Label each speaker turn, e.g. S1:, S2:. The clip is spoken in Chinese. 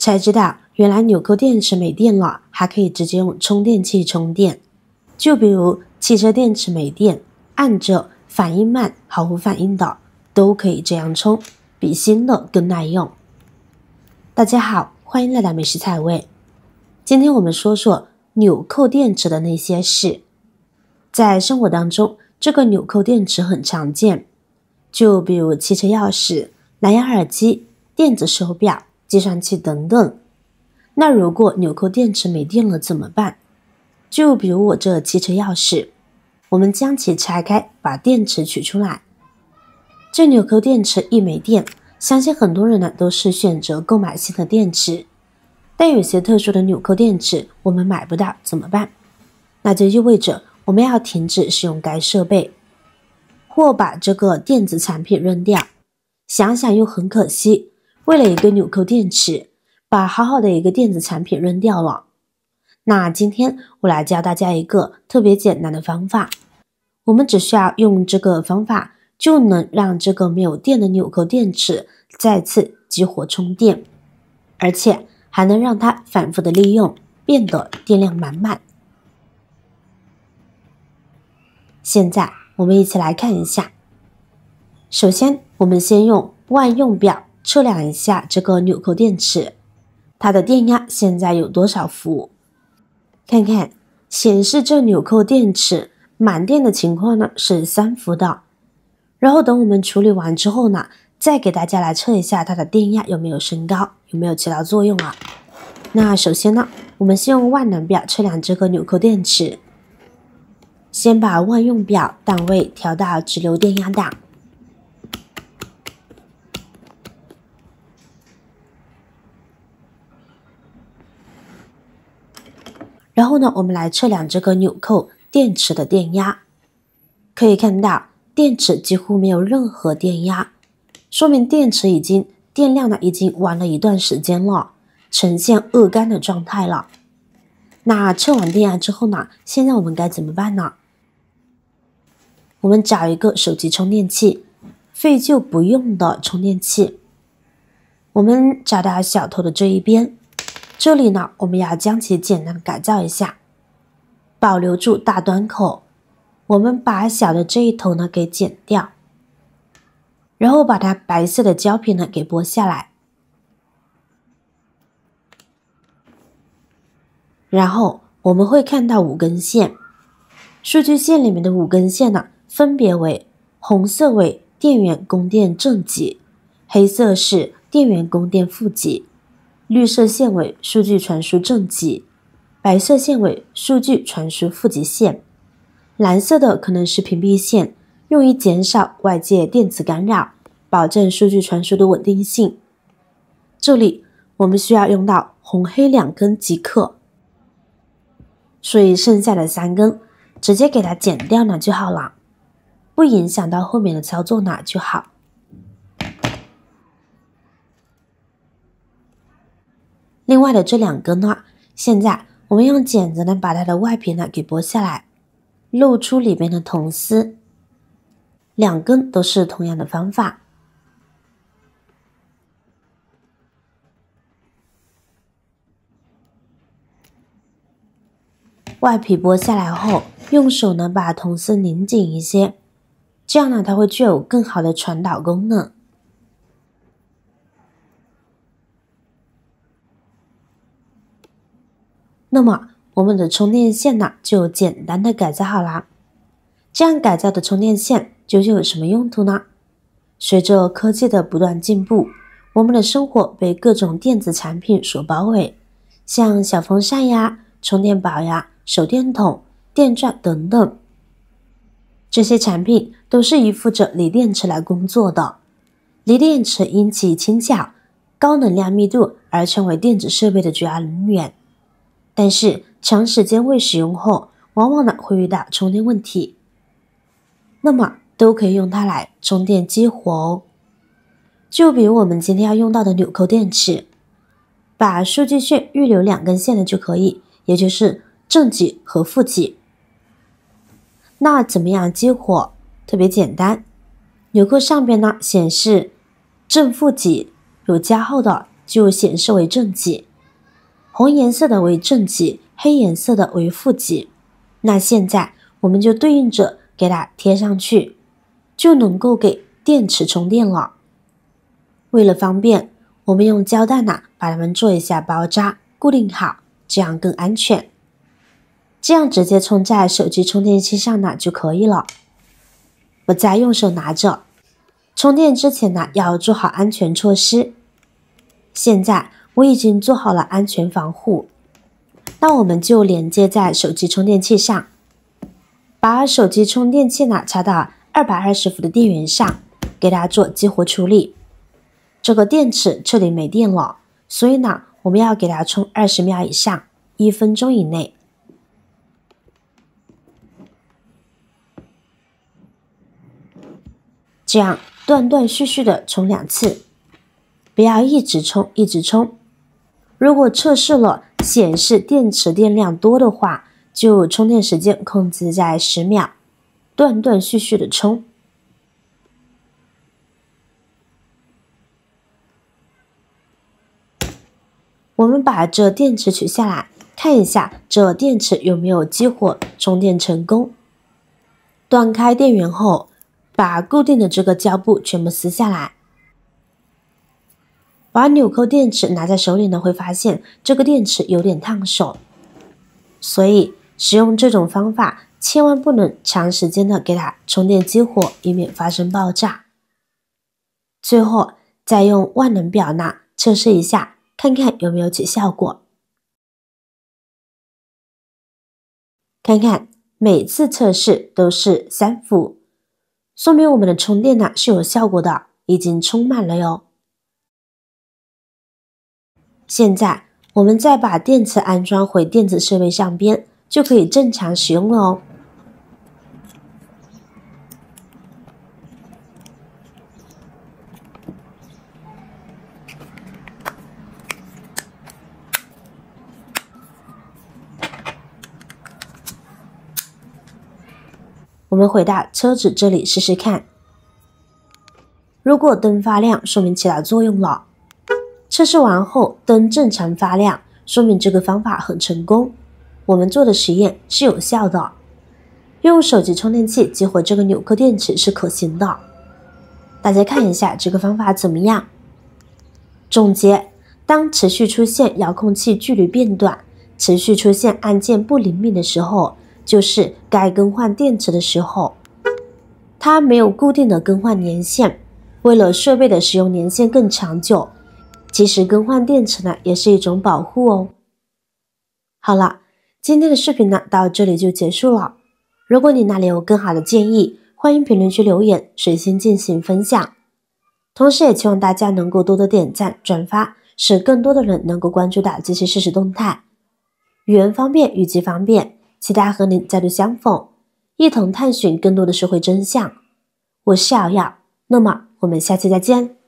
S1: 才知道原来纽扣电池没电了，还可以直接用充电器充电。就比如汽车电池没电，按着反应慢、毫无反应的，都可以这样充，比新的更耐用。大家好，欢迎来到美食彩味。今天我们说说纽扣电池的那些事。在生活当中，这个纽扣电池很常见，就比如汽车钥匙、蓝牙耳机、电子手表、计算器等等。那如果纽扣电池没电了怎么办？就比如我这汽车钥匙，我们将其拆开，把电池取出来。这纽扣电池一没电，相信很多人呢都是选择购买新的电池，但有些特殊的纽扣电池我们买不到怎么办？那就意味着我们要停止使用该设备，或把这个电子产品扔掉。想想又很可惜，为了一个纽扣电池，把好好的一个电子产品扔掉了。那今天我来教大家一个特别简单的方法，我们只需要用这个方法就能让这个没有电的纽扣电池再次激活充电，而且还能让它反复的利用，变得电量满满。现在我们一起来看一下。首先我们先用万用表测量一下这个纽扣电池，它的电压现在有多少伏。看看显示这纽扣电池满电的情况呢是3伏的。然后等我们处理完之后呢，再给大家来测一下它的电压有没有升高，有没有起到作用啊。那首先呢，我们先用万能表测量这个纽扣电池。先把万用表档位调到直流电压档，然后呢，我们来测量这个纽扣电池的电压。可以看到电池几乎没有任何电压，说明电池电量呢已经玩了一段时间了，呈现饿干的状态了。那测完电压之后呢，现在我们该怎么办呢？我们找一个手机充电器，废旧不用的充电器，我们找到小头的这一边，这里呢我们要将其简单的改造一下，保留住大端口，我们把小的这一头呢给剪掉，然后把它白色的胶片呢给剥下来，然后我们会看到5根线，数据线里面的5根线呢分别为红色为电源供电正极，黑色是电源供电负极，绿色线为数据传输正极，白色线为数据传输负极线，蓝色的可能是屏蔽线，用于减少外界电磁干扰，保证数据传输的稳定性。这里我们需要用到红黑2根即可，所以剩下的3根直接给它剪掉呢就好了，不影响到后面的操作呢就好。另外的这2根呢，现在我们用剪子呢把它的外皮呢给剥下来，露出里面的铜丝。2根都是同样的方法。外皮剥下来后，用手呢把铜丝拧紧一些，这样呢它会具有更好的传导功能。那么我们的充电线呢就简单的改造好啦。这样改造的充电线究竟有什么用途呢？随着科技的不断进步，我们的生活被各种电子产品所包围，像小风扇呀、充电宝呀、手电筒、电钻等等，这些产品都是依附着锂电池来工作的。锂电池因其轻巧、高能量密度而成为电子设备的主要能源，但是长时间未使用后，往往呢会遇到充电问题，那么都可以用它来充电激活哦。就比如我们今天要用到的纽扣电池，把数据线预留2根线的就可以，也就是正极和负极。那怎么样激活？特别简单，纽扣上边呢显示正负极有加号的就显示为正极，红颜色的为正极，黑颜色的为负极。那现在我们就对应着给它贴上去，就能够给电池充电了。为了方便，我们用胶带把它们做一下包扎，固定好，这样更安全。这样直接充在手机充电器上就可以了，不再用手拿着。充电之前要做好安全措施。现在我已经做好了安全防护，那我们就连接在手机充电器上，把手机充电器插到220伏的电源上，给它做激活处理。这个电池彻底没电了，所以我们要给它充20秒以上，1分钟以内。这样断断续续的充2次，不要一直充一直充。如果测试了显示电池电量多的话，就充电时间控制在10秒，断断续续的充。我们把这电池取下来，看一下这电池有没有激活充电成功。断开电源后，把固定的这个胶布全部撕下来。把纽扣电池拿在手里会发现这个电池有点烫手，所以使用这种方法千万不能长时间的给它充电激活，以免发生爆炸。最后再用万能表测试一下，看看有没有起效果。看看每次测试都是3伏，说明我们的充电是有效果的，已经充满了哟。现在我们再把电池安装回电子设备上边，就可以正常使用了哦。我们回到车子这里试试看，如果灯发亮，说明起到作用了。测试完后灯正常发亮，说明这个方法很成功，我们做的实验是有效的。用手机充电器激活这个纽扣电池是可行的。大家看一下这个方法怎么样？总结：当持续出现遥控器距离变短，持续出现按键不灵敏的时候，就是该更换电池的时候。它没有固定的更换年限，为了设备的使用年限更长久，及时更换电池也是一种保护哦。好了，今天的视频到这里就结束了。如果你那里有更好的建议，欢迎评论区留言，随心进行分享。同时也希望大家能够多多点赞转发，使更多的人能够关注到这些实时动态。语言方便，语句方便，期待和您再度相逢，一同探寻更多的社会真相。我是瑶瑶，那么我们下期再见。